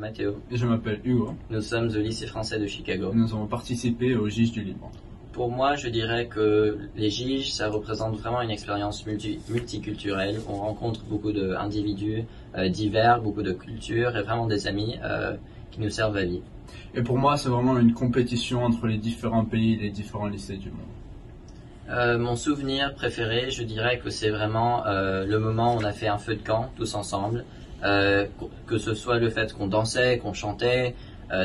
Mathéo. Et je m'appelle Hugo. Nous sommes au lycée français de Chicago. Nous avons participé au GIGE du Liban. Pour moi, je dirais que les GIGE, ça représente vraiment une expérience multiculturelle. On rencontre beaucoup d'individus divers, beaucoup de cultures et vraiment des amis qui nous servent à vie. Et pour moi, c'est vraiment une compétition entre les différents pays et les différents lycées du monde. Mon souvenir préféré, je dirais que c'est vraiment le moment où on a fait un feu de camp tous ensemble. Que ce soit le fait qu'on dansait, qu'on chantait,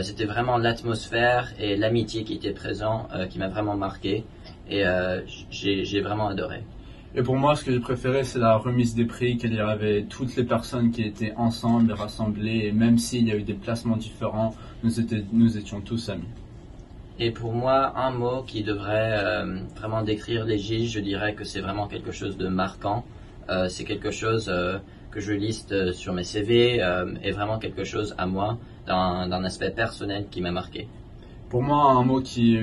c'était vraiment l'atmosphère et l'amitié qui était présent qui m'a vraiment marqué et j'ai vraiment adoré. Et pour moi, ce que j'ai préféré, c'est la remise des prix, qu'il y avait toutes les personnes qui étaient ensemble, rassemblées, et même s'il y a eu des placements différents, nous étions tous amis. Et pour moi, un mot qui devrait vraiment décrire les GIGE, je dirais que c'est vraiment quelque chose de marquant. C'est quelque chose que je liste sur mes CV et vraiment quelque chose à moi, d'un aspect personnel qui m'a marqué. Pour moi, un mot qui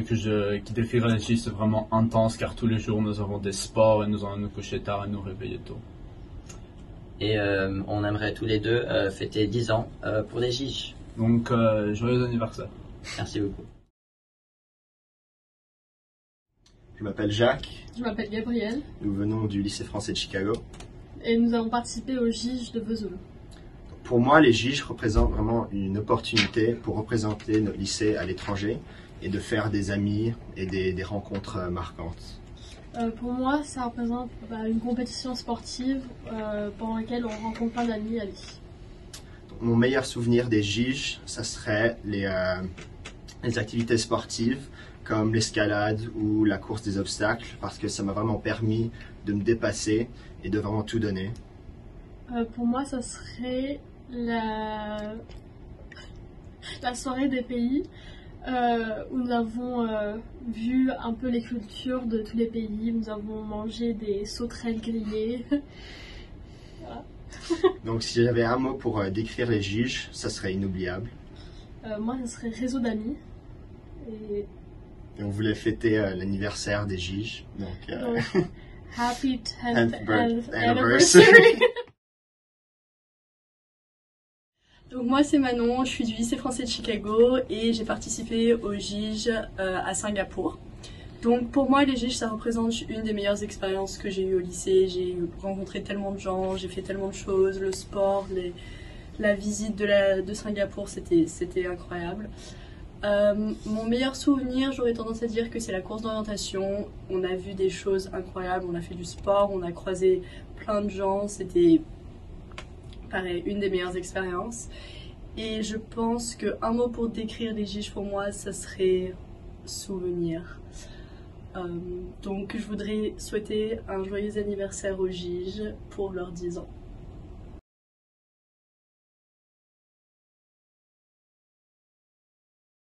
décrirait les GIGE, c'est vraiment intense, car tous les jours nous avons des sports et nous allons nous coucher tard et nous réveiller tôt. Et on aimerait tous les deux fêter 10 ans pour les GIGE. Donc, joyeux anniversaire. Merci beaucoup. Je m'appelle Jacques. Je m'appelle Gabrielle. Nous venons du lycée français de Chicago. Et nous avons participé au GIGE de Vesoul. Pour moi, les GIGE représentent vraiment une opportunité pour représenter notre lycée à l'étranger et de faire des amis et des rencontres marquantes. Pour moi, ça représente une compétition sportive pendant laquelle on rencontre plein d'amis à vie. Mon meilleur souvenir des GIGE, ça serait les activités sportives comme l'escalade ou la course des obstacles, parce que ça m'a vraiment permis de me dépasser et de vraiment tout donner. Pour moi, ça serait la soirée des pays où nous avons vu un peu les cultures de tous les pays. Nous avons mangé des sauterelles grillées. Voilà. Donc si j'avais un mot pour décrire les GIGE, ça serait inoubliable. Moi, ça serait réseau d'amis. Et on voulait fêter l'anniversaire des GIGE. Donc, Happy 10th anniversary. Donc moi c'est Manon, je suis du lycée français de Chicago et j'ai participé au GIGE à Singapour. Donc pour moi les GIGE ça représente une des meilleures expériences que j'ai eues au lycée. J'ai rencontré tellement de gens, j'ai fait tellement de choses, le sport, la visite de Singapour c'était incroyable. Mon meilleur souvenir, j'aurais tendance à dire que c'est la course d'orientation. On a vu des choses incroyables, on a fait du sport, on a croisé plein de gens, c'était pareil, une des meilleures expériences. Et je pense qu'un mot pour décrire les GIGE pour moi, ça serait souvenir. Donc je voudrais souhaiter un joyeux anniversaire aux GIGE pour leurs 10 ans.